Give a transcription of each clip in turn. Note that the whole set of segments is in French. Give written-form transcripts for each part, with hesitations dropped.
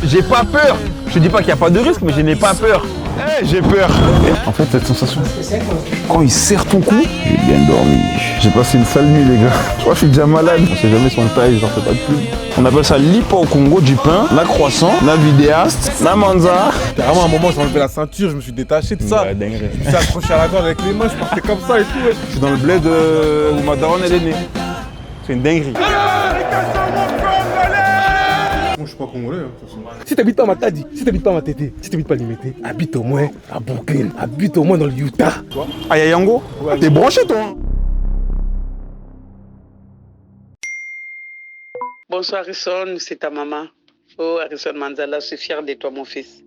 J'ai pas peur. Je te dis pas qu'il n'y a pas de risque, mais je n'ai pas peur. J'ai peur. En fait, cette sensation, quand il serre ton cou, j'ai bien dormi. J'ai passé une sale nuit, les gars. Je crois que je suis déjà malade. On sait jamais son taille, j'en fais pas de pub. On appelle ça l'IPA au Congo, du pain, la croissant, la vidéaste, la manza. Vraiment, à un moment, j'ai enlevé la ceinture, je me suis détaché de ça. Ouais, dinguerie. Je me suis accroché à la corde avec les mains, je partais comme ça et tout. Ouais. Je suis dans le bled où ma daronne elle est née. C'est une dinguerie. Moi, je suis pas congolais, hein, de toute façon. Si t'habites pas à Matadi, si t'habites pas à Matete, si t'habites pas à Limité, habite au moins à Brooklyn, habite au moins dans le Utah. Ah, Yango, t'es branché toi? Bonsoir Harrison, c'est ta maman. Oh Harrison Manzala, je suis fier de toi mon fils.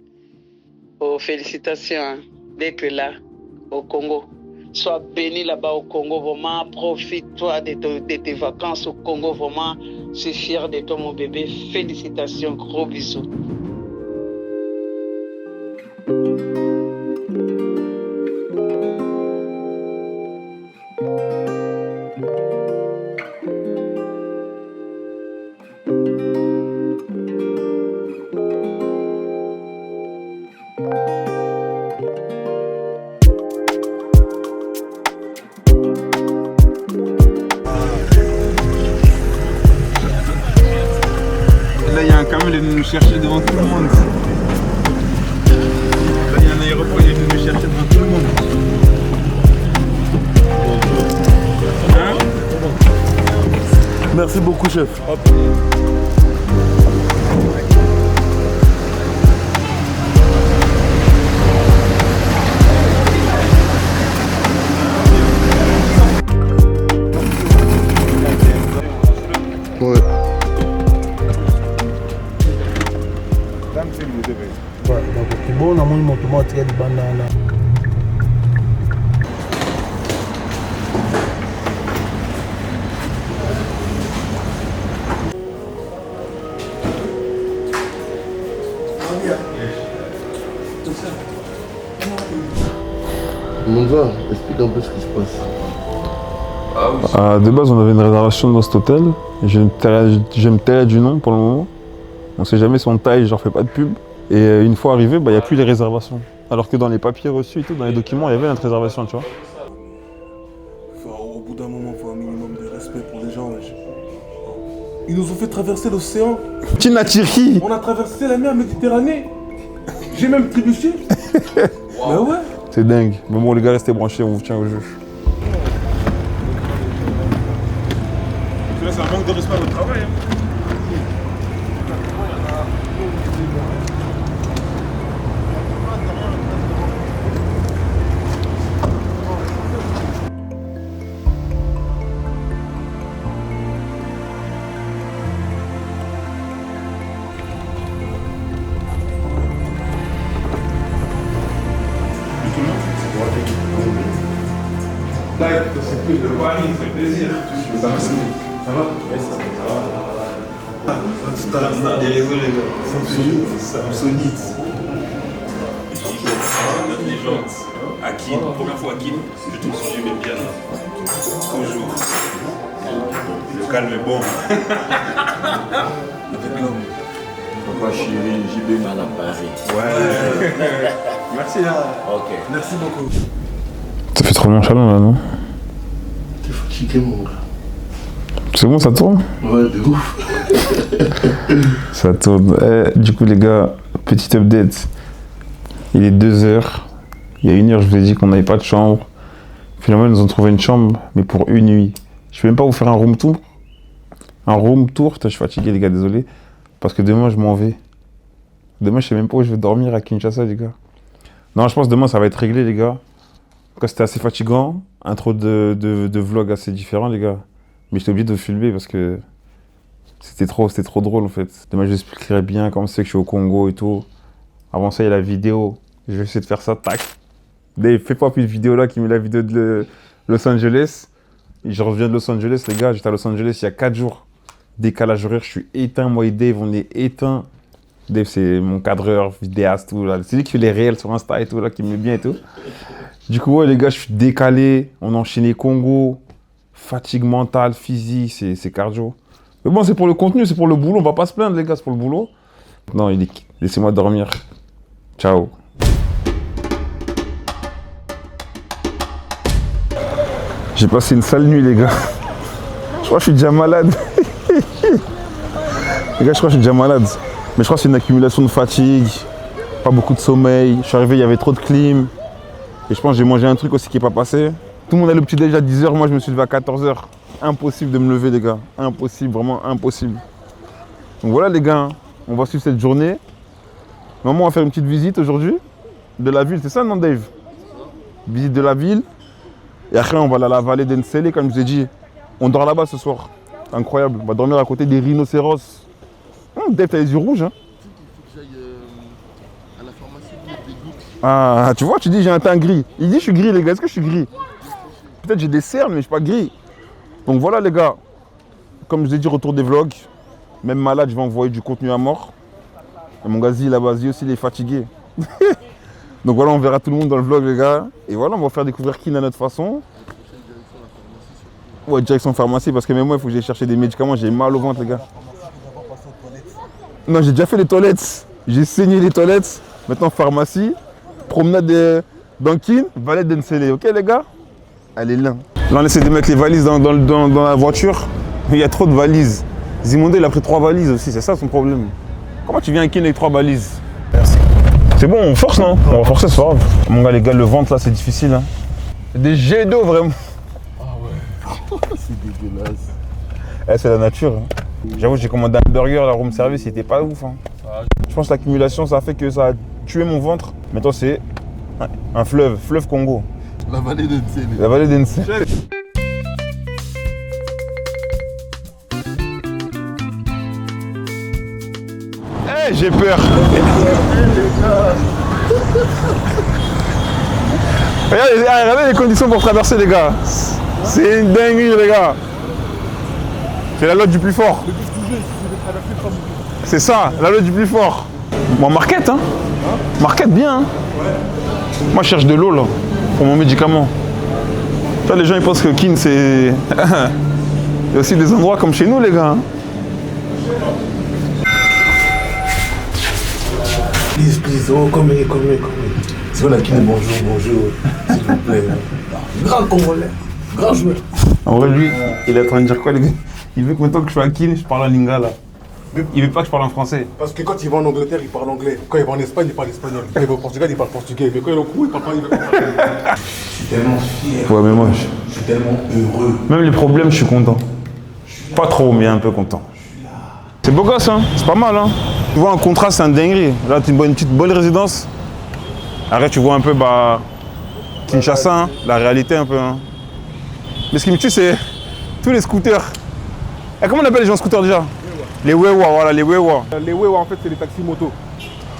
Oh félicitations hein, d'être là au Congo. Sois béni là-bas au Congo, vraiment. Profite-toi de tes vacances au Congo, vraiment. Je suis fier de toi mon bébé. Félicitations, gros bisous. Là, il y a un camion, il est venu nous chercher devant tout le monde. Là, il y a un aéroport, il est venu nous chercher devant tout le monde. Hein? Merci beaucoup, chef. Ouais. Donc bon, on a mon mouvement très de banane. Monza, explique un peu ce qui se passe. De base, on avait une réservation dans cet hôtel. Je vais me taire du nom pour le moment. On sait jamais son taille, je leur fais pas de pub. Et une fois arrivé, il n'y a plus les réservations. Alors que dans les papiers reçus et tout, dans les documents, il y avait notre réservation, tu vois. Au bout d'un moment, il faut un minimum de respect pour les gens. Wesh. Ils nous ont fait traverser l'océan. Tina Turquie. On a traversé la mer Méditerranée. J'ai même trébuché. Bah ouais. C'est dingue. Mais bon, les gars, restez branchés, on vous tient au jeu. Là, c'est un manque de respect à notre travail. C'est plus de Paris, c'est plaisir. Ça va? Ça va? Désolé, les gars. Samsonite. Intelligente. Akin, première fois Akin, je tombe sur lui, mais bien là. Toujours. Le calme est bon. Avec l'homme. Papa chéri, JB mal à Paris. Ouais. Merci là. Ok. Merci beaucoup. Ça fait trop nonchalant là, non? T'es fatigué, mon gars. C'est bon, ça tourne? Ouais, de ouf. Ça tourne. Du coup, les gars, petit update. Il est 2h. Il y a 1 heure, je vous ai dit qu'on n'avait pas de chambre. Finalement, ils nous ont trouvé une chambre, mais pour une nuit. Je vais même pas vous faire un room tour. Un room tour, putain, je suis fatigué, les gars, désolé. Parce que demain, je m'en vais. Demain, je sais même pas où je vais dormir à Kinshasa, les gars. Non, je pense que demain, ça va être réglé, les gars. C'était assez fatigant. Intro de vlog assez différent, les gars. Mais j'étais obligé de filmer parce que c'était trop drôle, en fait. Demain, je vous expliquerai bien comment c'est que je suis au Congo et tout. Avant ça, il y a la vidéo. Je vais essayer de faire ça, tac. Dave, fais pas plus de vidéo là qui met la vidéo de Los Angeles. Et je reviens de Los Angeles, les gars. J'étais à Los Angeles il y a 4 jours. Décalage horaire, je suis éteint. Moi et Dave, on est éteint. Dave, c'est mon cadreur, vidéaste, tout là. C'est lui qui fait les réels sur Insta et tout, là, qui me met bien et tout. Du coup, ouais, les gars, je suis décalé. On a enchaîné Congo. Fatigue mentale, physique, c'est cardio. Mais bon, c'est pour le contenu, c'est pour le boulot. On va pas se plaindre, les gars, c'est pour le boulot. Non, il dit laissez-moi dormir. Ciao. J'ai passé une sale nuit, les gars. Je crois que je suis déjà malade. Les gars, je crois que je suis déjà malade. Mais je crois que c'est une accumulation de fatigue, pas beaucoup de sommeil. Je suis arrivé, il y avait trop de clim. Et je pense que j'ai mangé un truc aussi qui n'est pas passé. Tout le monde a le petit déj à 10h, moi je me suis levé à 14h. Impossible de me lever, les gars. Impossible, vraiment impossible. Donc voilà, les gars, on va suivre cette journée. Maman, on va faire une petite visite aujourd'hui de la ville. C'est ça, non, Dave? Visite de la ville. Et après, on va aller à la vallée d'Ensele, comme je vous ai dit. On dort là-bas ce soir. Incroyable. On va dormir à côté des rhinocéros. Dave, t'as les yeux rouges, hein? Il faut que j'aille à la pharmacie pour mettre des gouttes. Ah, tu vois, tu dis j'ai un teint gris. Il dit je suis gris, les gars. Est-ce que je suis gris? Peut-être j'ai des cernes, mais je suis pas gris. Donc voilà, les gars. Comme je vous ai dit, retour des vlogs. Même malade, je vais envoyer du contenu à mort. Et mon gazi, là-bas, aussi, il est fatigué. Donc voilà, on verra tout le monde dans le vlog, les gars. Et voilà, on va faire découvrir Kin à notre façon. Ouais, direction pharmacie, parce que même moi, il faut que j'aille chercher des médicaments. J'ai mal au ventre, les gars. Non, j'ai déjà fait les toilettes. J'ai saigné les toilettes. Maintenant, pharmacie, promenade dans Kin, vallée d'Ensele. Ok, les gars? Allez, là. Là, on essaie de mettre les valises dans la voiture. Mais il y a trop de valises. Zimondo, il a pris 3 valises aussi. C'est ça son problème. Comment tu viens à Kin avec 3 valises? Merci. C'est bon, on force, non? On va forcer ce soir. Mon gars, les gars, le ventre, là, c'est difficile. Hein. Des jets d'eau, vraiment. Ah ouais. C'est dégueulasse. Eh, c'est la nature. Hein. J'avoue, j'ai commandé un burger, la room service, il était pas ouf. Hein. Je pense que l'accumulation, ça a fait que ça a tué mon ventre. Maintenant, c'est un fleuve Congo. La vallée d'Ensele. La vallée d'Ensele. Eh, j'ai peur. Regardez les conditions pour traverser, les gars. C'est une dinguerie, les gars. C'est la loi du plus fort. C'est ça, la loi du plus fort. Bon, market, hein. Market bien, hein. Moi, je cherche de l'eau, là, pour mon médicament. Tu vois, les gens, ils pensent que Kin, c'est... Il y a aussi des endroits comme chez nous, les gars. Hein. Please, oh, come here. C'est bon, la Kin, bonjour, s'il vous plaît. Grand Congolais, grand joueur. En vrai, lui, il est en train de dire quoi, les gars? Il veut que maintenant que je suis à Kin, je parle en lingala. Il veut pas que je parle en français. Parce que quand il va en Angleterre, il parle anglais. Quand il va en Espagne, il parle espagnol. Quand il va au Portugal, il parle portugais. Mais quand il est au Congo, il parle pas. Je suis tellement fier. Ouais, mais moi, Je suis tellement heureux. même les problèmes, je suis content. Pas trop, mais un peu content. C'est beau gosse, hein. C'est pas mal, hein. Tu vois, un contrat, c'est un dinguerie. Là, tu as une petite bonne résidence. Après, tu vois un peu, Kinshasa, hein, la réalité un peu. Hein. Mais ce qui me tue, c'est tous les scooters. Et comment on appelle les gens scooters déjà? Les Wewa, voilà, les Wewa. Les Wewa, en fait, c'est les taxis motos.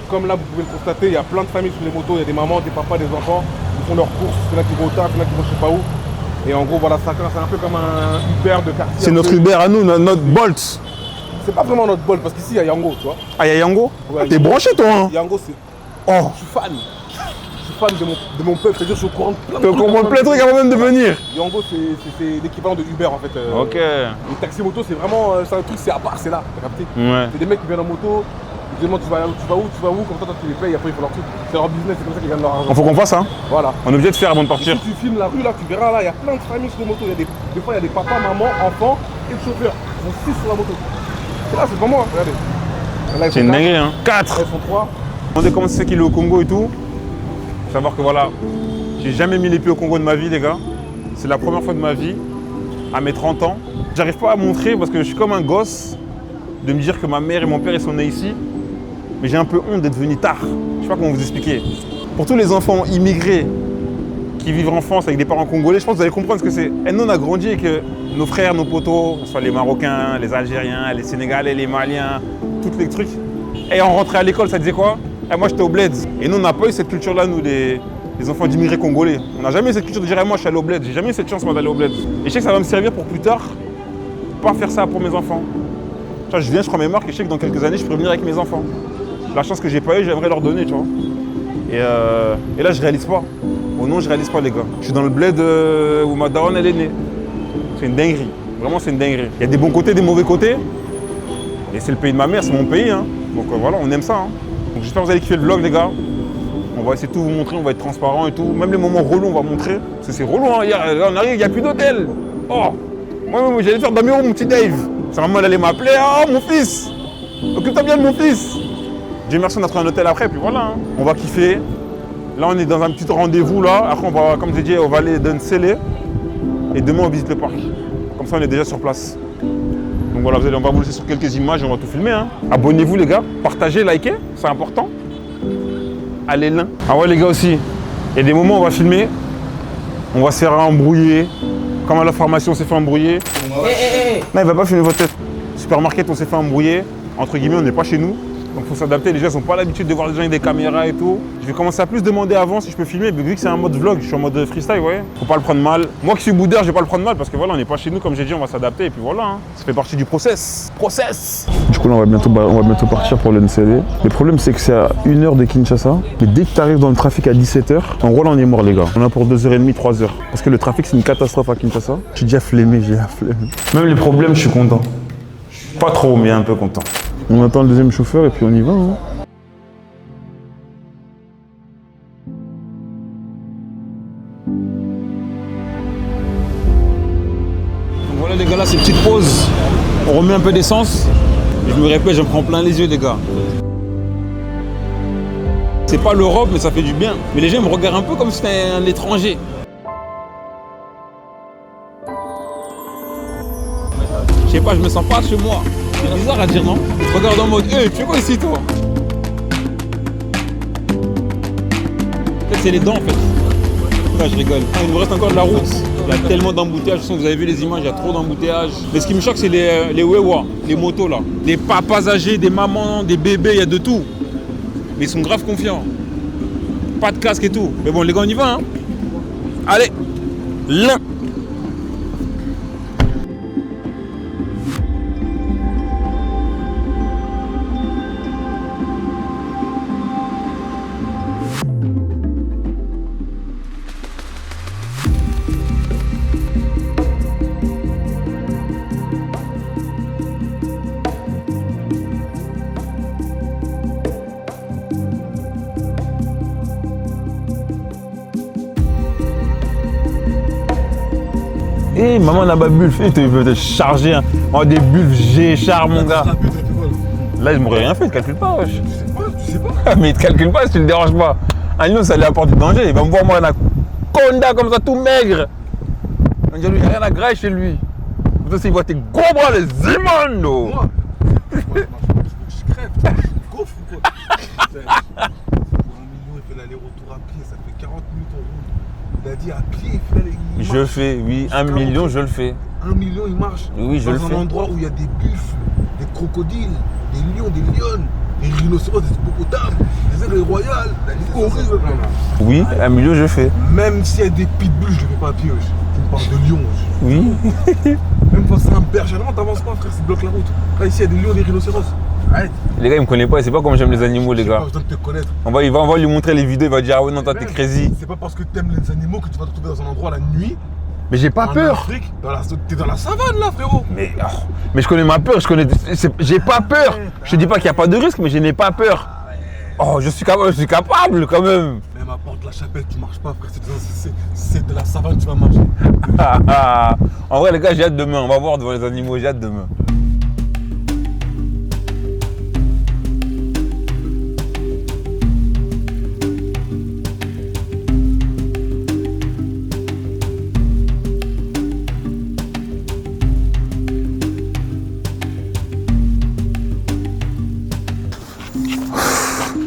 Comme là, vous pouvez le constater, il y a plein de familles sur les motos. Il y a des mamans, des papas, des enfants. Ils font leurs courses. Il y en a qui vont au taf, il y en a qui vont je sais pas où. Et en gros, voilà, c'est un peu comme un Uber de quartier. C'est notre Uber à nous, notre Bolt. C'est pas vraiment notre bol, parce qu'ici, il y a Yango, tu vois. Ah, il y a Yango? Ouais, T'es branché, toi, hein? Yango, c'est... Oh, Je suis fan. Je suis fan de mon peuple, c'est-à-dire je suis au courant de plein de tu trucs. comprends plein de trucs avant même de venir. Yango, c'est l'équivalent de Uber, en fait. Ok. Les taxis moto, c'est vraiment... c'est un truc, c'est à part, c'est là, t'as capté? Ouais. C'est des mecs qui viennent en moto, ils te demandent tu vas où, comme ça, toi, tu les payes, et après, ils font leur truc. C'est leur business, c'est comme ça qu'ils gagnent leur argent. Il faut qu'on fasse, hein. Voilà. On est obligé de faire avant de partir. Si tu filmes la rue, là, tu verras, là, il y a plein de familles sur les motos. Il y a des fois, il y a des papas, mamans, enfants et le chauffeur. Ils sont 6 sur la moto. Et là, c'est pas moi, regardez. Là, ils C'est sont une quatre. dinguerie, hein. 4. Là, ils sont 3. Demandez comment c'est qu'il est au Congo et tout. Faut savoir que voilà, j'ai jamais mis les pieds au Congo de ma vie, les gars. C'est la première fois de ma vie, à mes 30 ans. J'arrive pas à montrer parce que je suis comme un gosse de me dire que ma mère et mon père ils sont nés ici. Mais j'ai un peu honte d'être venu tard. Je sais pas comment vous expliquer. Pour tous les enfants immigrés qui vivent en France avec des parents congolais, je pense que vous allez comprendre ce que c'est. Et nous, on a grandi avec nos frères, nos potos, que ce soit les Marocains, les Algériens, les Sénégalais, les Maliens, tous les trucs. Et on rentrait à l'école, ça disait quoi? Et moi, j'étais au bled. Et nous, on n'a pas eu cette culture-là, nous, les enfants d'immigrés congolais. On n'a jamais eu cette culture de dire, moi, je suis allé au bled. J'ai jamais eu cette chance, moi, d'aller au bled. Et je sais que ça va me servir pour plus tard, pas faire ça pour mes enfants. Tu vois, je viens, je prends mes marques et je sais que dans quelques années, je pourrais venir avec mes enfants. La chance que j'ai pas eue, j'aimerais leur donner, tu vois. Et là, je réalise pas. Oh non, je réalise pas, les gars. Je suis dans le bled où ma daronne, elle est née. C'est une dinguerie. Vraiment, c'est une dinguerie. Il y a des bons côtés, des mauvais côtés. Et c'est le pays de ma mère, c'est mon pays. Hein. Donc voilà, on aime ça. Hein. Donc j'espère que vous allez kiffer le vlog, les gars. On va essayer de tout vous montrer, on va être transparent et tout. Même les moments relous, on va montrer. Parce que c'est relou, hein. Là, on arrive, il n'y a plus d'hôtel. Oh, moi, j'allais faire Damiro, mon petit Dave. Sa maman, elle allait m'appeler. Oh, mon fils, occupe-toi bien de mon fils. Dieu merci, on a trouvé un hôtel après, puis voilà. Hein. On va kiffer. Là, on est dans un petit rendez-vous, là. Après, on va, comme j'ai dit, on va aller dans Nsélé. Et demain, on visite le parc. Comme ça, on est déjà sur place. Donc voilà, on va vous laisser sur quelques images et on va tout filmer. Hein. Abonnez-vous, les gars. Partagez, likez, c'est important. Allez là. Ah ouais, les gars aussi. Il y a des moments où on va filmer. On va se faire embrouiller. Comme à la formation, on s'est fait embrouiller. Non, il va pas filmer votre tête. Supermarket, on s'est fait embrouiller. Entre guillemets, on n'est pas chez nous. Donc il faut s'adapter, les gens n'ont pas l'habitude de voir les gens avec des caméras et tout. Je vais commencer à plus demander avant si je peux filmer, mais vu que c'est un mode vlog, je suis en mode freestyle, ouais. Faut pas le prendre mal. Moi qui suis boudeur, je vais pas le prendre mal parce que voilà, on n'est pas chez nous, comme j'ai dit, on va s'adapter et puis voilà. Hein. Ça fait partie du process. Du coup là, on va bientôt partir pour le Nsélé. Le problème c'est que c'est à 1 heure de Kinshasa. Mais dès que tu arrives dans le trafic à 17h, en gros là on est mort les gars. On a pour 2h30, 3h. Parce que le trafic c'est une catastrophe à Kinshasa. Je suis déjà flemmé, j'ai la flemme. Même les problèmes, je suis content. Pas trop, mais un peu content. On attend le deuxième chauffeur et puis on y va. Hein. Donc voilà les gars, là c'est une petite pause. On remet un peu d'essence. Je me répète, j'en prends plein les yeux les gars. C'est pas l'Europe mais ça fait du bien. Mais les gens me regardent un peu comme si c'était un étranger. Je sais pas, je me sens pas chez moi. C'est bizarre à dire, non? Je regarde en mode, hey, tu fais quoi ici, toi? Peut-être c'est les dents, en fait. Là, je rigole. Ah, il nous reste encore de la route. Il y a tellement d'embouteillages. De toute façon, vous avez vu les images, il y a trop d'embouteillages. Mais ce qui me choque, c'est les wewa, les motos, là. Les papas âgés, des mamans, des bébés, il y a de tout. Mais ils sont grave confiants. Pas de casque et tout. Mais bon, les gars, on y va, hein? Allez, là. Hey, maman n'a pas bulle, il veut te charger hein. Oh, des bulles G-Char mon gars. Là je m'aurais rien fait, il te calcule pas wesh. Tu sais pas. Mais il te calcule pas si tu le déranges pas. Un lion ça lui apporte du danger, il va me voir moi un conda comme ça tout maigre. On dit lui il n'y a rien à grailler chez lui. Pourtant il voit tes gros bras les immondos. Moi je crève, je gaufre ou quoi. Pour 1 million il fait l'aller-retour à pied, ça fait 40 minutes en route. Il a dit à pied, il fait l'aller. Je fais, oui, 1 million, je le fais. 1 million, il marche. Oui, je le fais. Dans un endroit où il y a des buffles, des crocodiles, des lions, des lionnes, des rhinocéros, des hippopotames, des aigles royales, des gorilles. Oui, 1 million, je fais. Même s'il y a des pitbulls, je ne le fais pas à pied. Tu me parles de lions. Oui. Même quand c'est un berger allemand, t'avances pas, frère, c'est bloque la route. Là, ici, il y a des lions, des rhinocéros. Arrête. Les gars, ils me connaissent pas, c'est pas comme j'aime les animaux, les gars. Pas besoin de te connaître. On va lui montrer les vidéos, il va dire ah ouais, non, toi, t'es crazy. C'est pas parce que t'aimes les animaux que tu vas te retrouver dans un endroit la nuit. Mais j'ai pas peur. Afrique, t'es dans la savane là, frérot. Mais je connais ma peur, j'ai pas peur. Je te dis pas qu'il n'y a pas de risque, mais je n'ai pas peur. Oh, je suis capable quand même. Même à Porte de la Chapelle, tu marches pas, frère. C'est de la savane, tu vas marcher. En vrai, les gars, j'ai hâte demain. On va voir devant les animaux, j'ai hâte demain.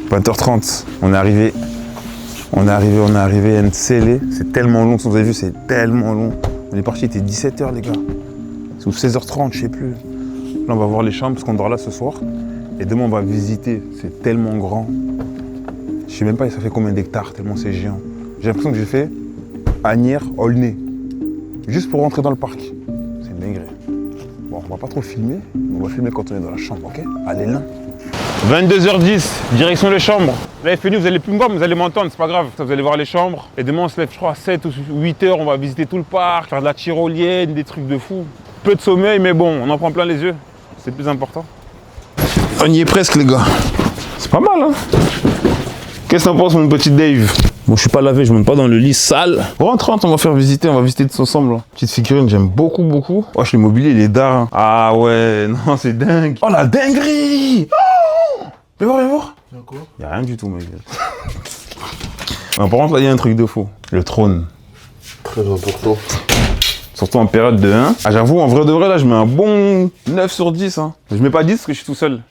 « 20h30, on est arrivé à Nsélé, c'est tellement long, si vous avez vu, c'est tellement long. On est parti, il était 17h les gars, c'est ou 16h30, je sais plus. Là on va voir les chambres parce qu'on dort là ce soir. Et demain on va visiter, c'est tellement grand. Je sais même pas ça fait combien d'hectares, tellement c'est géant. J'ai l'impression que j'ai fait Agnières, Aulnay, juste pour rentrer dans le parc. C'est dingue. Bon, on va pas trop filmer, on va filmer quand on est dans la chambre, ok? Allez là. 22h10, direction les chambres. Là, il fait nuit, vous allez plus me voir, mais vous allez m'entendre, c'est pas grave. Vous allez voir les chambres. Et demain, on se lève, je crois, à 7 ou 8h, on va visiter tout le parc, faire de la tyrolienne, des trucs de fou. Peu de sommeil, mais bon, on en prend plein les yeux. C'est le plus important. On y est presque, les gars. C'est pas mal, hein. Qu'est-ce que t'en penses, mon petit Dave? Bon, je suis pas lavé, je monte pas dans le lit sale. Rentre, on va faire visiter, on va visiter tous ensemble. Là. Petite figurine, j'aime beaucoup, beaucoup. Oh, l'immobilier, il est d'art. Hein. Ah ouais, non, c'est dingue. Oh, la dinguerie. Oh, viens voir, viens voir. Y'a rien du tout, mec. Par contre, là, il y a un truc de faux. Le trône. Très important. Surtout en période de 1. Ah, j'avoue, en vrai de vrai, là, je mets un bon 9 sur 10. Hein. Je mets pas 10 parce que je suis tout seul.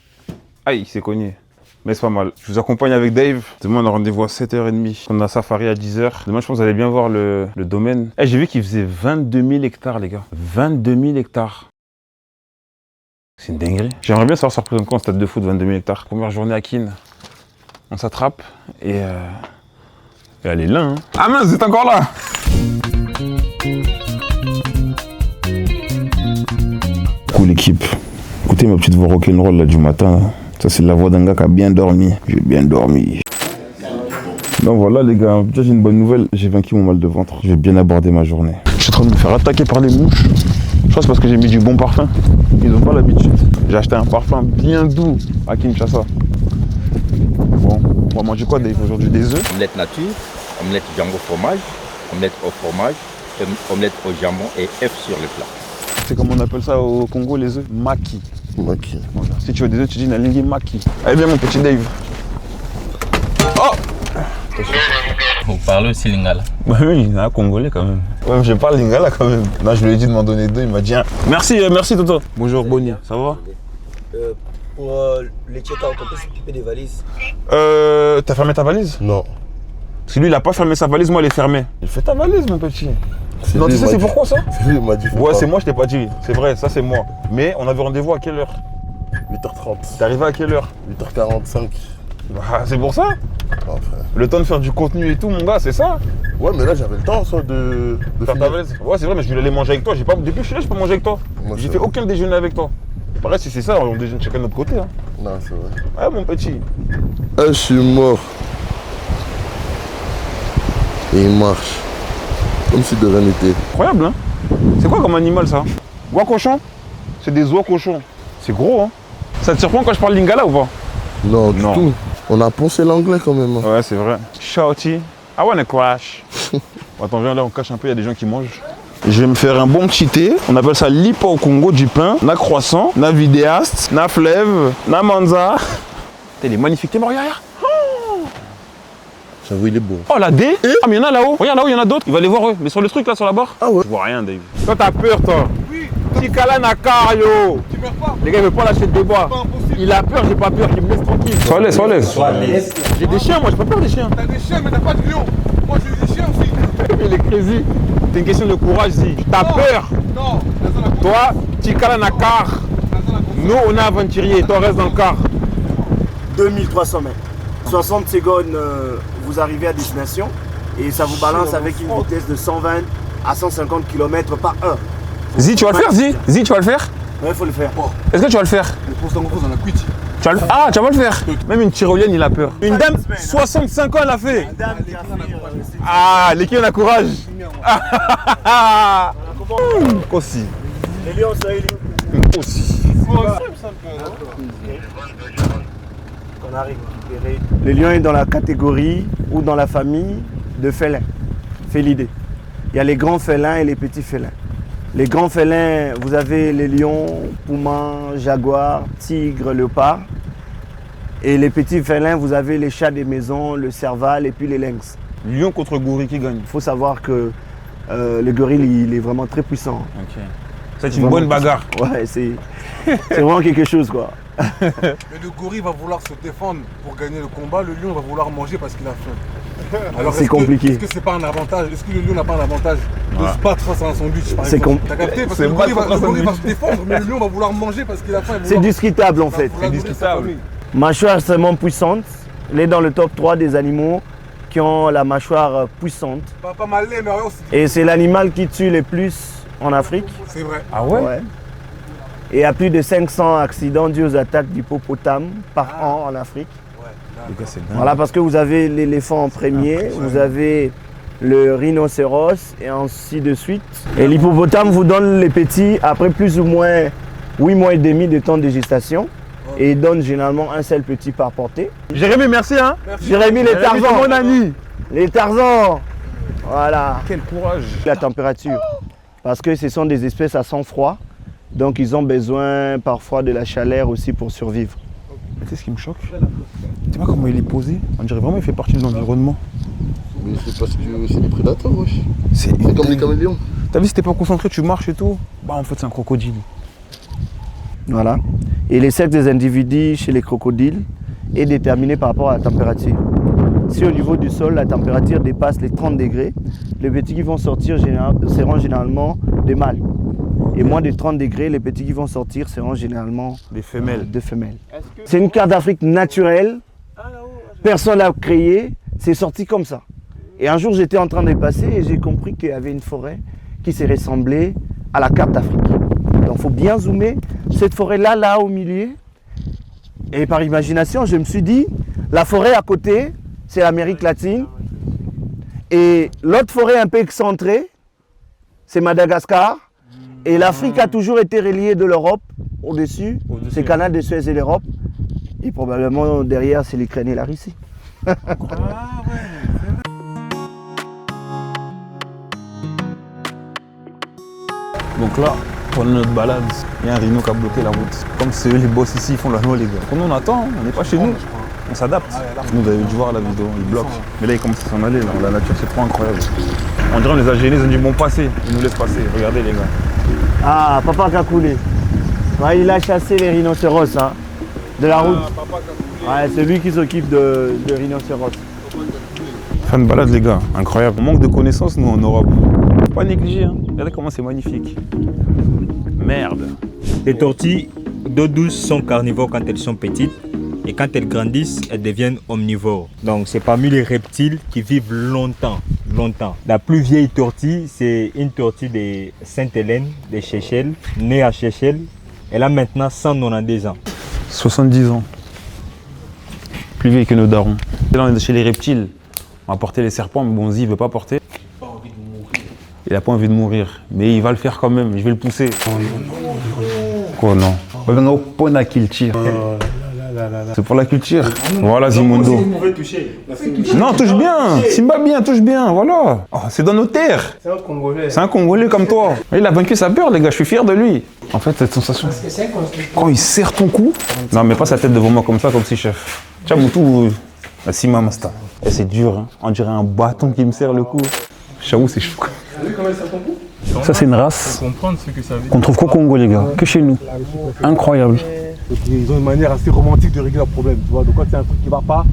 Aïe, il s'est cogné. Mais c'est pas mal. Je vous accompagne avec Dave. Demain, on a rendez-vous à 7h30. On a safari à 10h. Demain, je pense que vous allez bien voir le domaine. Eh, j'ai vu qu'il faisait 22 000 hectares, les gars. 22 000 hectares. C'est une dinguerie. J'aimerais bien savoir ça représente quoi un stade de foot, 22 000 hectares. Première journée à Keene. On s'attrape et elle est là. Hein. Ah mince, vous êtes encore là. Cool l'équipe. Écoutez ma petite voix rock'n'roll là du matin. Là. Ça c'est la voix d'un gars qui a bien dormi. J'ai bien dormi. Donc voilà les gars, déjà j'ai une bonne nouvelle. J'ai vaincu mon mal de ventre. Je vais bien aborder ma journée. Je suis en train de me faire attaquer par les mouches. Je pense parce que j'ai mis du bon parfum. Ils n'ont pas l'habitude. J'ai acheté un parfum bien doux à Kinshasa. Bon, on va manger quoi Dave aujourd'hui? Des œufs? Omelette nature, omelette jambon fromage, omelette au fromage, omelette au jambon et œufs sur le plat. C'est comme on appelle ça au Congo les œufs? Maki. Maki. Voilà. Si tu veux des œufs, tu dis Nalingi Maki. Allez viens mon petit Dave. Oh! Vous parlez aussi lingala? Bah oui, il est un Congolais quand même. Ouais, je parle lingala quand même. Non, je lui ai dit de m'en donner 2, il m'a dit un. Merci, merci Toto. Bonjour Bonnie, ça va? Pour les check-out, on peut s'occuper des valises. T'as fermé ta valise? Non. Parce que lui, il a pas fermé sa valise, moi, elle est fermée. Il fait ta valise, mon petit. Non, tu sais, c'est pourquoi ça? C'est lui, il m'a dit. Ouais, c'est moi, je t'ai pas dit. C'est vrai, ça, c'est moi. Mais on avait rendez-vous à quelle heure? 8h30. T'es arrivé à quelle heure? 8h45. Bah, c'est pour ça. Enfin. Le temps de faire du contenu et tout, mon gars, c'est ça. Ouais, mais là, j'avais le temps, ça, de Faire ta valise. Ouais, c'est vrai, mais je voulais aller manger avec toi. J'ai pas... Depuis que je suis là, je peux manger avec toi. Moi, J'ai c'est fait vrai. aucun déjeuner avec toi. Pareil, si c'est ça, on déjeune chacun de notre côté. Hein. Non, c'est vrai. Ouais, mon petit. Ah, je suis mort. Et il marche. Comme si de rien n'était. Incroyable, hein. C'est quoi comme animal, ça? Oie cochon? C'est des oies cochons. C'est gros, hein. Ça te surprend quand je parle lingala ou pas? Non, du Non. tout. On a poncé l'anglais quand même. Hein. Ouais, c'est vrai. Shouty. I wanna crash. Attends, viens là, on cache un peu, il y a des gens qui mangent. Je vais me faire un bon petit thé. On appelle ça lipa au Congo, du pain, na croissant, na vidéaste, na fleuve, na manza. Il est magnifique, t'es mort derrière. J'avoue, il est beau. Oh la D. Ah mais il y en a là-haut. Regarde là-haut, il y en a d'autres. Il va les voir eux. Mais sur le truc là, sur la barre. Ah ouais. Je vois rien, Dave. Toi t'as peur, toi. Oui. Tikala Nakar, yo. Tu meurs pas? Les gars, il veut pas lâcher le débois. Pas impossible. Il a peur, j'ai pas peur, qu'il me laisse tranquille. Sois à l'aise. J'ai des chiens, moi, j'ai pas peur des chiens. T'as des chiens, mais t'as pas de lion. Moi, j'ai des chiens aussi. Il est crazy. C'est une question de courage, Zi. T'as peur. Non, Toi, Tikala Nakar. Nous, on est aventuriers. Toi, reste dans le car. 2300 mètres. 60 secondes, vous arrivez à destination et ça vous balance avec une vitesse de 120 à 150 km par heure. Zi, tu vas le faire, Zi? Zi, tu vas le faire? Ouais, il faut le faire. Est-ce que tu vas le faire? le poste en gros, on a cuit. Ah, tu vas pas le faire? Même une tyrolienne, il a peur. Une dame, 65 ans, elle a fait. Ah, l'équipe, on a courage. Aussi. Les lions, ça est où? Aussi. On a récupéré. Le lion est dans la catégorie ou dans la famille de félins, félidés. Il y a les grands félins et les petits félins. Les grands félins, vous avez les lions, poumans, jaguars, tigres, léopards. Et les petits félins, vous avez les chats des maisons, le serval et puis les lynx. Lion contre gorille qui gagne. Il faut savoir que le gorille, il est vraiment très puissant. Ok. C'est une bonne bagarre. Ouais, c'est vraiment quelque chose, quoi. Mais le gorille va vouloir se défendre pour gagner le combat, le lion va vouloir manger parce qu'il a faim. Alors C'est compliqué. Est-ce que c'est pas un avantage? Est-ce que le lion n'a pas un avantage de se battre face à un sandwich par C'est exemple? T'as capté? Parce que C'est le gorille battre face à un va se défendre, mais le lion va vouloir manger parce qu'il a faim. C'est discutable en fait. C'est discutable. Mâchoire extrêmement puissante. Il est dans le top 3 des animaux qui ont la mâchoire puissante. Pas mal, mais rien aussi. Et c'est l'animal qui tue le plus en Afrique. C'est vrai. Ah ouais? Ouais. Et il y a plus de 500 accidents dus aux attaques d'hippopotames par an en Afrique. Les gars, c'est dingue. Voilà, parce que vous avez l'éléphant en premier, vous avez le rhinocéros et ainsi de suite. Et l'hippopotame vous donne les petits après plus ou moins 8 mois et demi de temps de gestation. et ils donnent généralement un seul petit par portée. Jérémy, merci hein. Jérémy, les Tarzans. Mon ami. Les Tarzans. Voilà. Quel courage. La température. Parce que ce sont des espèces à sang froid. Donc ils ont besoin parfois de la chaleur aussi pour survivre. Tu sais ce qui me choque? Tu vois comment il est posé? On dirait vraiment qu'il fait partie de l'environnement. Mais c'est parce que c'est des prédateurs, wesh. C'est comme les caméléons. T'as vu, si t'es pas concentré, tu marches et tout. Bah en fait c'est un crocodile. Voilà. Et les sexes des individus chez les crocodiles est déterminé par rapport à la température. Si au niveau du sol, la température dépasse les 30 degrés, les petits qui vont sortir seront généralement des mâles. Et moins de 30 degrés, les petits qui vont sortir seront généralement Des femelles. des femelles. C'est une carte d'Afrique naturelle. Personne ne l'a créée. C'est sorti comme ça. Et un jour, j'étais en train de passer et j'ai compris qu'il y avait une forêt qui s'est ressemblée à la carte d'Afrique. Donc, il faut bien zoomer. Cette forêt-là, là, au milieu. Et par imagination, je me suis dit, la forêt à côté, c'est l'Amérique latine. Et l'autre forêt un peu excentrée, c'est Madagascar. Et l'Afrique a toujours été reliée de l'Europe au-dessus. C'est le canal de Suez et l'Europe. Et probablement derrière, c'est l'Ukraine et la Russie. Donc là, pendant notre balade, il y a un rhino qui a bloqué la route. Comme c'est eux les boss ici, ils font la loi les gars. Comme nous on attend, on n'est pas chez nous. On s'adapte. Nous vous avez dû voir la vidéo, ils bloquent. Mais là ils commencent à s'en aller, là. La nature c'est trop incroyable. On dirait on les a gênés, ils ont dit bon passer, ils nous laissent passer. Regardez les gars. Ah, papa qui a coulé. Ouais, il a chassé les rhinocéros hein, de la route. Ouais, c'est lui qui s'occupe de rhinocéros. Fin de balade les gars, incroyable. On manque de connaissances nous en Europe. Faut pas négliger, hein. Regardez comment c'est magnifique. Merde. Les tortues d'eau douce sont carnivores quand elles sont petites et quand elles grandissent, elles deviennent omnivores. Donc c'est parmi les reptiles qui vivent longtemps. La plus vieille tortue, c'est une tortue de Sainte-Hélène, de Seychelles, née à Seychelles. Elle a maintenant 190 ans. 70 ans. Plus vieille que nos darons. Là on est chez les reptiles. On va porter les serpents, mais Bonzi il veut pas porter. Il a pas envie de mourir, mais il va le faire quand même, je vais le pousser. Quoi non? C'est pour la culture. Voilà Zimondo. Non, touche bien. Simba bien, touche bien, voilà. Oh, c'est dans nos terres. C'est un Congolais. C'est un Congolais comme toi. Il a vaincu sa peur, les gars, je suis fier de lui. En fait, cette sensation. Quand il serre ton cou. Non, mais pas sa tête devant moi comme ça, comme si chef. Tchaboutou, Sima Masta. Et c'est dur, hein. On dirait un bâton qui me serre le cou. J'avoue, c'est chaud. Ça, c'est une race qu'on trouve qu'au Congo, les gars, que chez nous. Incroyable. Ils ont une manière assez romantique de régler leurs problèmes, tu vois. Donc quand il y a un truc qui ne va pas,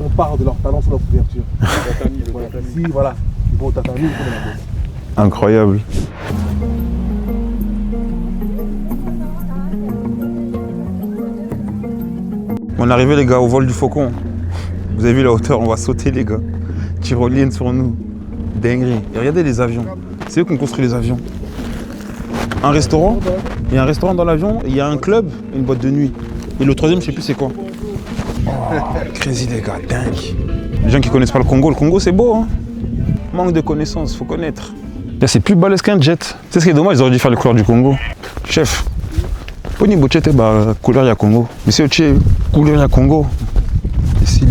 on part de leur talent sur leur couverture. Si, voilà, ils vont au tatami, ils font de la bosse. Incroyable. On est arrivé les gars au vol du faucon. Vous avez vu la hauteur, on va sauter les gars. Tyrolienne sur nous. Dinguerie. Et regardez les avions. C'est eux qui ont construit les avions. Un restaurant, il y a un restaurant dans l'avion, il y a un club, une boîte de nuit. Et le troisième, je sais plus c'est quoi. Oh, crazy les gars, dingue. Les gens qui connaissent pas le Congo c'est beau hein. Manque de connaissances, faut connaître. Là c'est plus balèze qu'un jet. Tu sais ce qui est dommage, ils auraient dû faire les couleurs du Congo. Chef, poni bochete bah couleur ya Congo. Monsieur Oche, couleur ya Congo. Ici.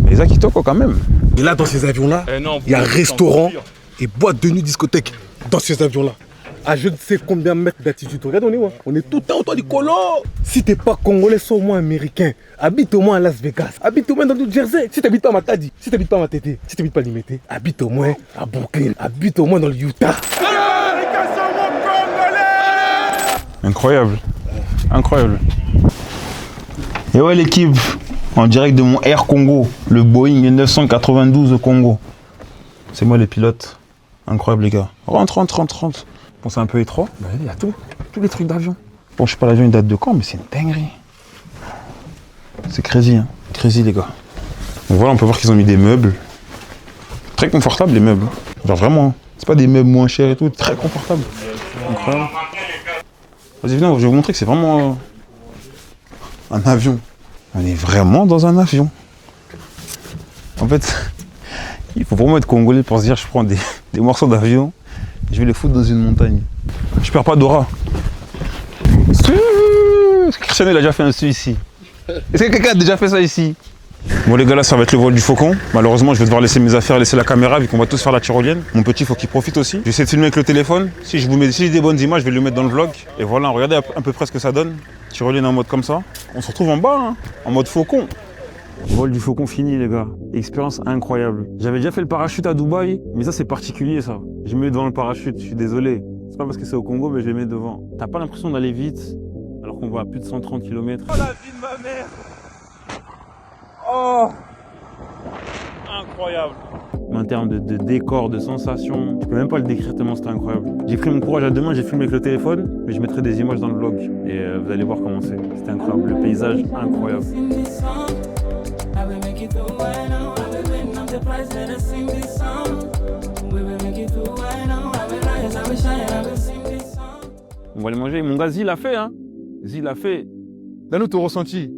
Mais les Akitoko quand même. Et là dans ces avions-là, il y a restaurant et boîte de nuit discothèque dans ces avions-là. À je ne sais combien de mètres d'altitude. Regarde, on est tout le temps autour du colo. Si t'es pas congolais, sois au moins américain. Habite au moins à Las Vegas. Habite au moins dans le New Jersey. Si t'habites pas à Matadi, si t'habites pas à Matete, si t'habites pas à Limete, habite au moins à Brooklyn. Habite au moins dans le Utah. Incroyable. Incroyable. Et ouais l'équipe, en direct de mon Air Congo, le Boeing 992 au Congo. C'est moi les pilotes. Incroyable les gars. Rentre. Bon, c'est un peu étroit, mais il y a tout, tous les trucs d'avion. Bon, je sais pas l'avion il date de quand, mais c'est une dinguerie. C'est crazy, hein. Crazy les gars. Donc voilà, on peut voir qu'ils ont mis des meubles. Très confortables les meubles. Genre vraiment, c'est pas des meubles moins chers et tout, très confortables. Incroyable. Vas-y, viens, je vais vous montrer que c'est vraiment un avion. On est vraiment dans un avion. En fait, il faut vraiment être congolais pour se dire je prends des morceaux d'avion. Je vais les foutre dans une montagne. Je perds pas d'aura. Cristiano, il a déjà fait un su ici. Est-ce que quelqu'un a déjà fait ça ici? Bon les gars, là ça va être le vol du faucon. Malheureusement je vais devoir laisser mes affaires, laisser la caméra vu qu'on va tous faire la tyrolienne. Mon petit faut qu'il profite aussi. J'essaie de filmer avec le téléphone. Si j'ai des bonnes images, je vais le mettre dans le vlog. Et voilà, regardez à peu près ce que ça donne. Tyrolienne en mode comme ça. On se retrouve en bas, hein, en mode faucon. Vol du faucon fini les gars. Expérience incroyable. J'avais déjà fait le parachute à Dubaï, mais ça c'est particulier ça. Je me mets devant le parachute, je suis désolé. C'est pas parce que c'est au Congo, mais je les mets devant. T'as pas l'impression d'aller vite, alors qu'on va à plus de 130 km. Oh la vie de ma mère! Oh! Incroyable! En termes de décor, de sensations, je peux même pas le décrire tellement c'était incroyable. J'ai pris mon courage à deux mains, j'ai filmé avec le téléphone, mais je mettrai des images dans le vlog. Et vous allez voir comment c'est. C'était incroyable, le paysage incroyable. On va aller manger. Mon gars, Zi l'a fait, hein. Zi l'a fait. Donne-nous ton ressenti.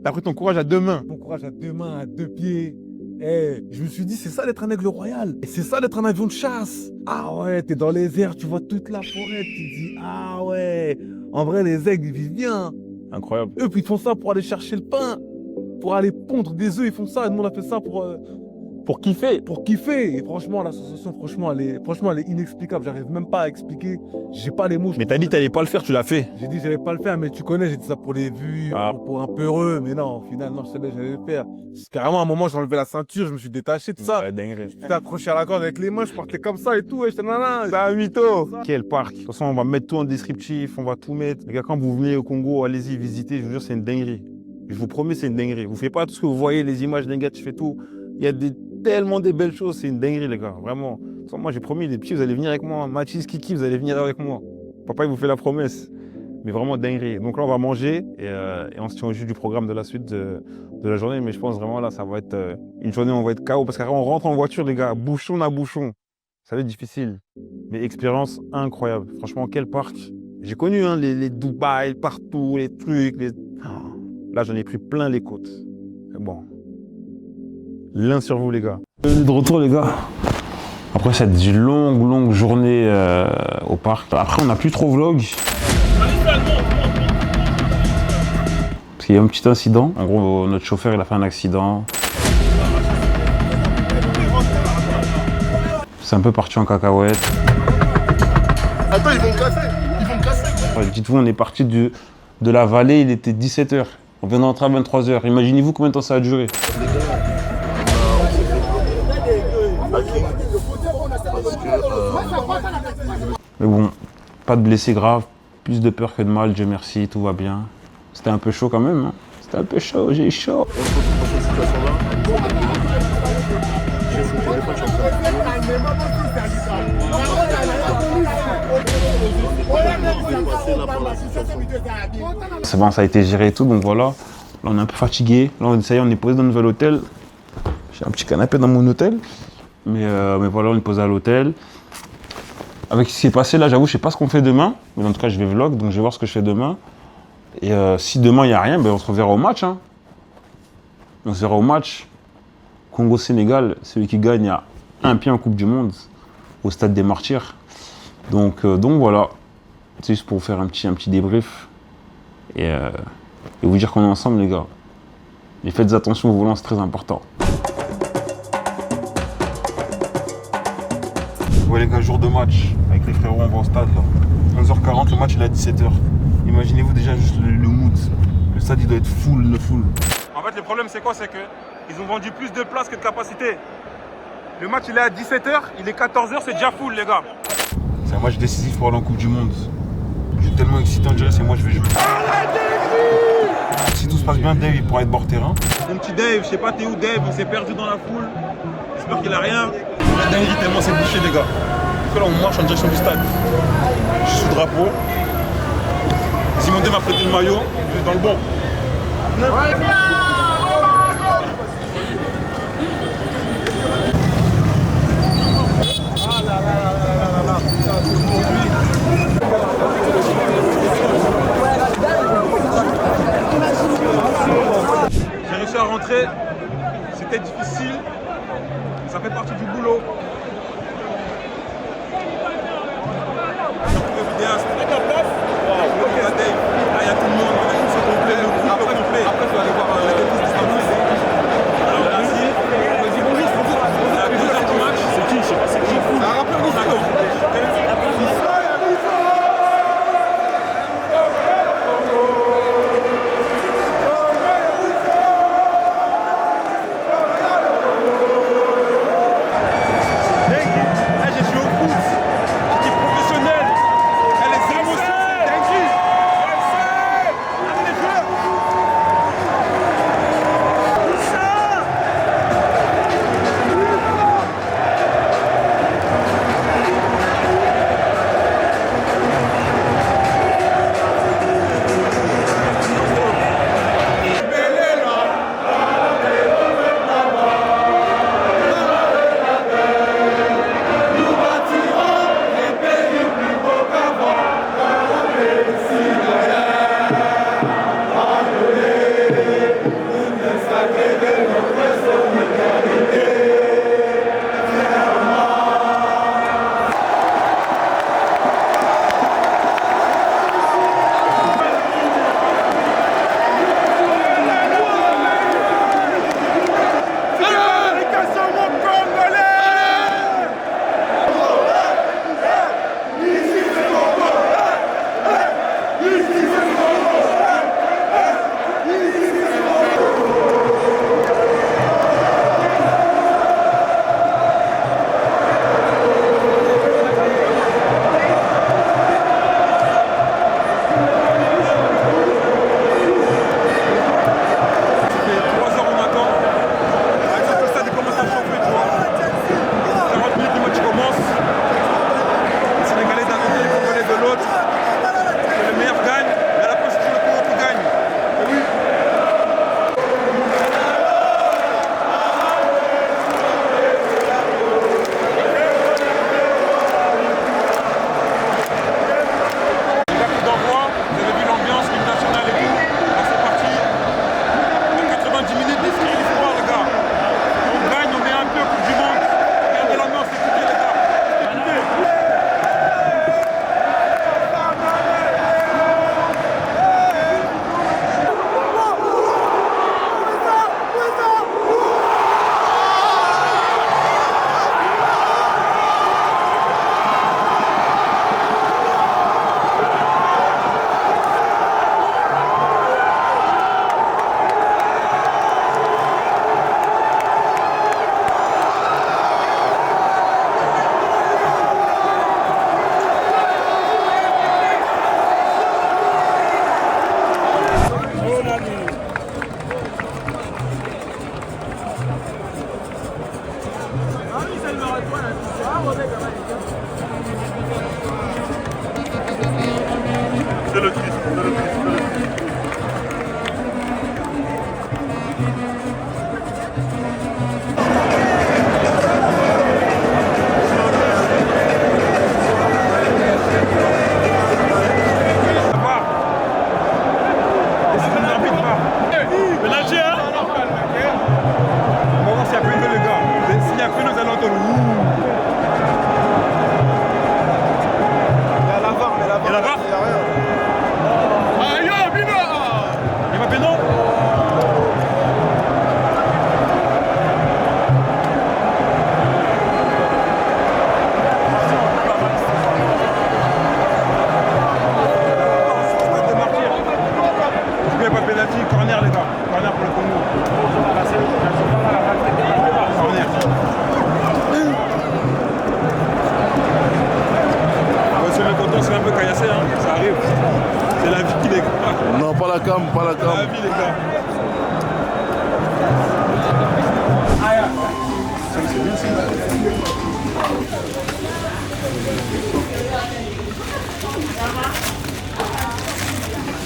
T'as pris ton courage à deux mains. Mon courage à deux mains, à deux pieds. Eh, je me suis dit, c'est ça d'être un aigle royal. Et c'est ça d'être un avion de chasse. Ah ouais, t'es dans les airs, tu vois toute la forêt. Tu te dis, ah ouais, en vrai, les aigles, ils vivent bien. Incroyable. Eux, puis ils font ça pour aller chercher le pain, pour aller pondre des œufs. Ils font ça. Et nous, on a fait ça Pour kiffer. pour kiffer. Et franchement, la sensation, franchement, elle est inexplicable. J'arrive même pas à expliquer. J'ai pas les mots. Mais t'as dit t'allais pas le faire, tu l'as fait. J'ai dit j'allais pas le faire, mais tu connais, j'ai dit ça pour les vues, Ah. pour un peu heureux. Mais non, au final, non, je savais que j'allais le faire. Carrément, à un moment, j'ai enlevé la ceinture, je me suis détaché de ça. Ouais, dinguerie. J'étais accroché à la corde avec les mains, je partais comme ça et tout. Et j'étais nanana. C'est un mytho. Quel parc. De toute façon, on va mettre tout en descriptif, on va tout mettre. Les gars, quand vous venez au Congo, allez-y visiter, je vous jure, c'est une dinguerie. Je vous promets, c'est une dinguerie. Vous faites pas tout ce que vous voyez, les images d'un gars, tu fais tout. Il y a tellement des belles choses, c'est une dinguerie, les gars, vraiment. De toute façon, moi, j'ai promis, les petits, vous allez venir avec moi. Mathis, Kiki, vous allez venir avec moi. Papa, il vous fait la promesse. Mais vraiment dinguerie. Donc là, on va manger et on se tient au jus du programme de la suite de la journée. Mais je pense vraiment là, ça va être une journée où on va être KO. Parce qu'après, on rentre en voiture, les gars, bouchon à bouchon. Ça va être difficile. Mais expérience incroyable. Franchement, quel parc. J'ai connu hein, les Dubaï, partout, les trucs. Là, j'en ai pris plein les côtes. Mais bon. L'un sur vous, les gars. De retour, les gars. Après cette longue journée au parc. Après, on n'a plus trop vlog. Parce qu'il y a un petit incident. En gros, notre chauffeur, il a fait un accident. C'est un peu parti en cacahuète. Attends, ils vont me casser. Ils vont me casser. Dites-vous, on est parti de la vallée, il était 17h. On vient d'entrer à 23h. Imaginez-vous combien de temps ça a duré. Mais bon, pas de blessés graves, plus de peur que de mal, Dieu merci, tout va bien. C'était un peu chaud quand même, hein. C'était un peu chaud, j'ai chaud. C'est bon, ça a été géré et tout, donc voilà. Là, on est un peu fatigué. Là, ça y est, on est posé dans un nouvel hôtel. J'ai un petit canapé dans mon hôtel. Mais voilà, on est posé à l'hôtel. Avec ce qui s'est passé là, j'avoue, je sais pas ce qu'on fait demain. Mais en tout cas, je vais vlog, donc je vais voir ce que je fais demain. Et si demain, il n'y a rien, ben, on se reverra au match. Hein. On se verra au match. Congo-Sénégal, celui qui gagne a un pied en Coupe du Monde au Stade des Martyrs. Donc voilà. C'est juste pour vous faire un petit débrief. Et vous dire qu'on est ensemble, les gars. Mais faites attention au volant, c'est très important. Ouais les gars, jour de match, avec les frérots, on va au stade là. 11h40, le match il est à 17h. Imaginez-vous déjà juste le mood. Le stade il doit être full de full. En fait, le problème, c'est quoi? C'est qu'ils ont vendu plus de places que de capacité. Le match, il est à 17h, il est 14h, c'est déjà full, les gars. C'est un match décisif pour aller en Coupe du Monde. Je suis tellement excité, on dirait c'est moi je vais jouer. Si tout se passe bien, Dave il pourra être bord terrain. Mon petit Dave, je sais pas t'es où Dave, on s'est perdu dans la foule. J'espère qu'il a rien. La dinguerie tellement c'est bouché, les gars. Parce que là, on marche en direction du stade. Je suis sous drapeau. Simondé m'a prêté le maillot, je suis dans le bon. J'ai réussi à rentrer, c'était difficile, ça fait partie du boulot. J'ai retrouvé le vidéaste. Wow, après, tu vas aller voir les dentistes d'Istanbul. Alors, merci. On dit bonjour, c'est à 2h du match. C'est qui? Je sais pas, c'est qui? Un rappeur d'Istanbul.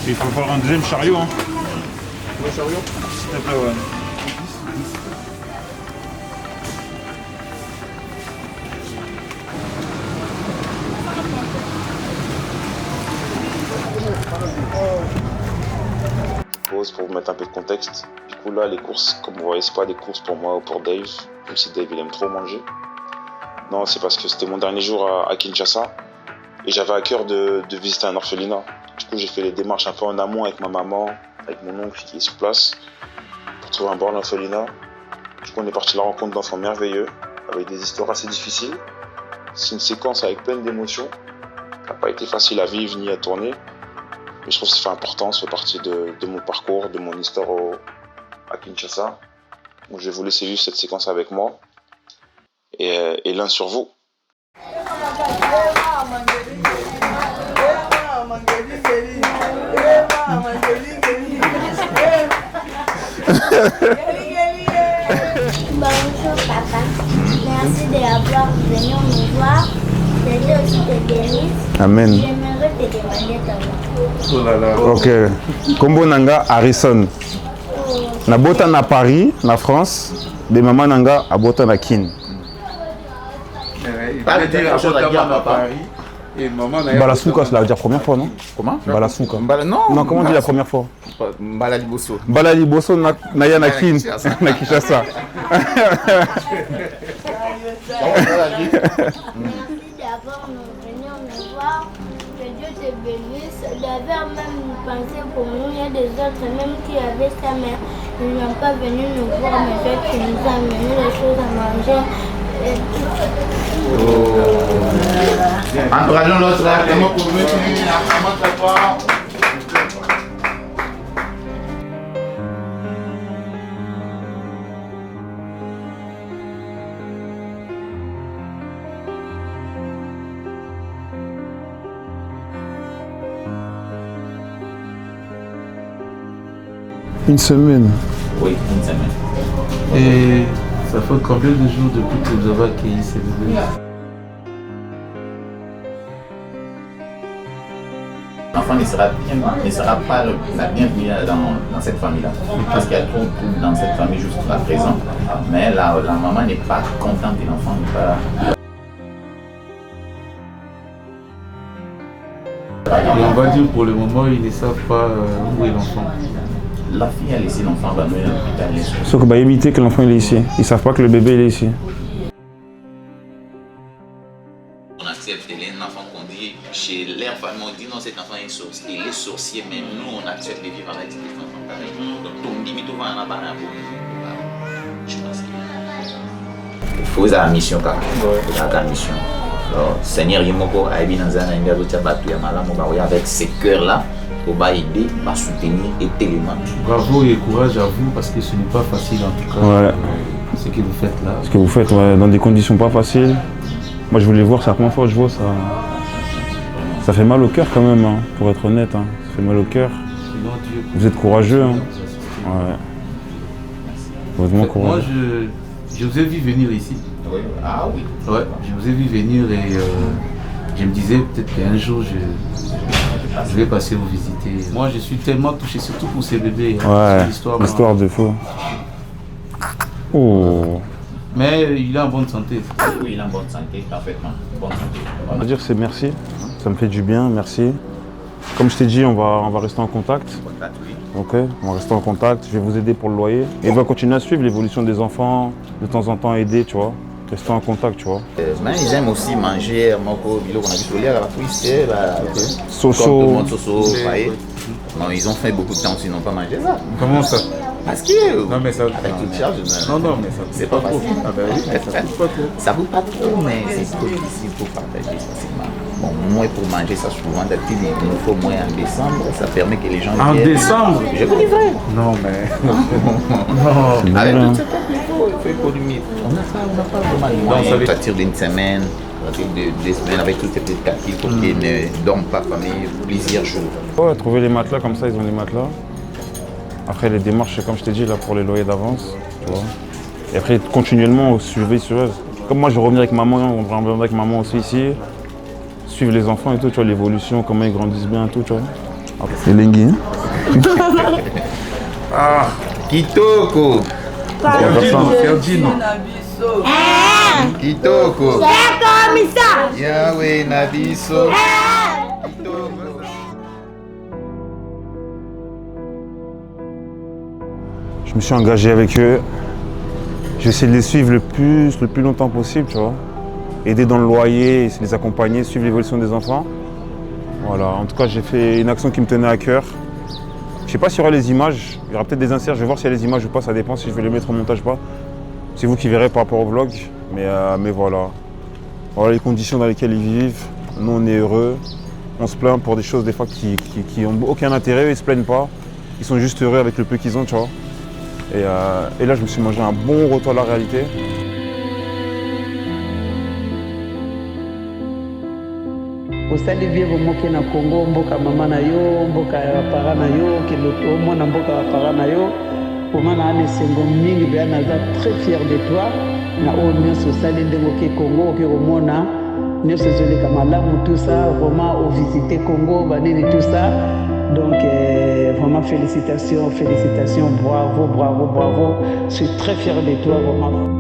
Il faut faire un deuxième chariot. Hein. Le chariot? S'il te plaît, ouais. Pause pour vous mettre un peu de contexte. Du coup là les courses, comme vous voyez, c'est pas des courses pour moi ou pour Dave, même si Dave il aime trop manger. Non, c'est parce que c'était mon dernier jour à Kinshasa et j'avais à cœur de visiter un orphelinat. Du coup j'ai fait les démarches un peu en amont avec ma maman, avec mon oncle qui est sur place pour trouver un bar d'orphelinat. Du coup, on est parti à la rencontre d'enfants merveilleux avec des histoires assez difficiles. C'est une séquence avec plein d'émotions. Ça n'a pas été facile à vivre ni à tourner. Mais je trouve que c'est important, ça fait partie de mon parcours, de mon histoire à Kinshasa. Donc je vais vous laisser vivre cette séquence avec moi et l'un sur vous. Bonjour papa, merci d'avoir venu nous voir. Que Dieu aussi te bénisse. Amen. J'aimerais te demander ton nom. Oh là là. Ok. Kombo nanga Harrison. Nabota na Paris, na France. De maman nanga abota na Kin. Il va dire à Paris. Et maman n'a Balasuka, c'est la première fois, non? Comment? Balasuka. Non, Non, comment on dit la première fois? Mbala Liboso. Bala Liboso na ya na Kin. Na Kinshasa. Merci d'avoir venu nous voir. Que Dieu te bénisse. D'avoir même pensé pour nous. Il y a des autres même qui avaient ça, mais ils n'ont pas venu nous voir. Mais toi, tu nous as amené les choses à manger. Encourageons l'autre. Une semaine. Oui, une semaine. Et ça fait combien de jours depuis que vous avez accueilli ces bébés? L'enfant ne sera pas la bienvenue dans cette famille-là. Parce qu'il y a trop de troubles dans cette famille jusqu'à présent. Mais la maman n'est pas contente et l'enfant n'est pas... Et on va dire pour le moment, ils ne savent pas où est l'enfant. La fille a laissé l'enfant à l'hôpital. Sauf que bah imiter que l'enfant il est ici. Ils savent pas que le bébé il est ici. On accepte un enfant qu'on dit chez leur famille, on dit non, cet enfant est sorcier. Il est sorcier, mais nous on accepte de vivre avec cet enfant pareil. Donc ton limite on va en avoir un peu. Je pense qu'il faut la mission quand même. La mission. Alors, Seigneur Yimoko a été dans un endroit où tu as battu avec ce cœur-là. Pour aider, soutenir et tellement. Bravo et courage à vous parce que ce n'est pas facile en tout cas. Ouais. Ce que vous faites là. Ce que vous faites ouais, dans des conditions pas faciles. Moi je voulais voir, c'est la première fois que je vois ça. Ça fait mal au cœur quand même, hein, pour être honnête. Hein. Ça fait mal au cœur. Vous êtes courageux. Hein. Ouais. Vous êtes vraiment courageux. Moi je vous ai vu venir ici. Oui. Ah oui. Ouais, je vous ai vu venir et je me disais peut-être qu'un jour je vais passer vous visiter. Moi, je suis tellement touché, surtout pour ces bébés. Ouais, l'histoire de fou. Oh. Mais il est en bonne santé. Oui, il est en bonne santé, parfaitement. Bonne santé. On va dire c'est merci. Ça me fait du bien, merci. Comme je t'ai dit, on va rester en contact. Ok, on va rester en contact. Je vais vous aider pour le loyer. Et on va continuer à suivre l'évolution des enfants. De temps en temps aider, tu vois. Rester en contact, tu vois. Mais ils aiment aussi manger, Soso. Non, ils ont fait beaucoup de temps s'ils n'ont pas mangé ça. Comment ça? Parce que non, mais ça, avec toute charge, non, mais ça c'est pas facile. Ah ben oui, ça coûte pas trop. Ça coûte pas trop, mais c'est difficile pour partager facilement. Bon, moi pour manger ça souvent, d'habitude il nous faut moins en décembre, ça permet que les gens En viennent. décembre? Je vous livre. Non mais non. Avec tout ce il faut du mythe. On n'a pas vraiment de moyens. Ça tire d'une semaine. Des semaines avec toutes ces petites calculs pour qu'ils ne dorment pas famille plusieurs jours. Ouais, trouver les matelas comme ça, ils ont les matelas. Après les démarches, comme je t'ai dit, là pour les loyers d'avance, tu vois. Et après continuellement suivre. Comme moi je vais revenir avec maman, on va revenir avec maman aussi ici. Suivre les enfants et tout, tu vois, l'évolution, comment ils grandissent bien et tout, tu vois. C'est Lengui. Ah, Kitoko. Sergino. Kitoko. C'est comme ça. Yahweh Nabiso. Je me suis engagé avec eux. J'ai essayé de les suivre le plus longtemps possible, tu vois. Aider dans le loyer, essayer de les accompagner, suivre l'évolution des enfants. Voilà, en tout cas, j'ai fait une action qui me tenait à cœur. Je sais pas s'il y aura les images, il y aura peut-être des inserts, je vais voir s'il y a les images ou pas, ça dépend si je vais les mettre au montage ou pas. C'est vous qui verrez par rapport au vlog, mais voilà. Voilà les conditions dans lesquelles ils vivent, nous on est heureux, on se plaint pour des choses des fois qui ont aucun intérêt, ils se plaignent pas, ils sont juste heureux avec le peu qu'ils ont, tu vois. Et là je me suis mangé un bon retour à la réalité. osali bien bomoke na Congo mboka mama na yo mboka ya para na yo kilo mona mboka ya para na yo omana na sengo mingi be naza très fier de toi na o nyonso osali ndengo ke Congo ke omona nyonso ezoleka malamu tout ça vraiment au visiter Congo banini tout ça donc vraiment félicitations bravo je suis très fier de toi vraiment.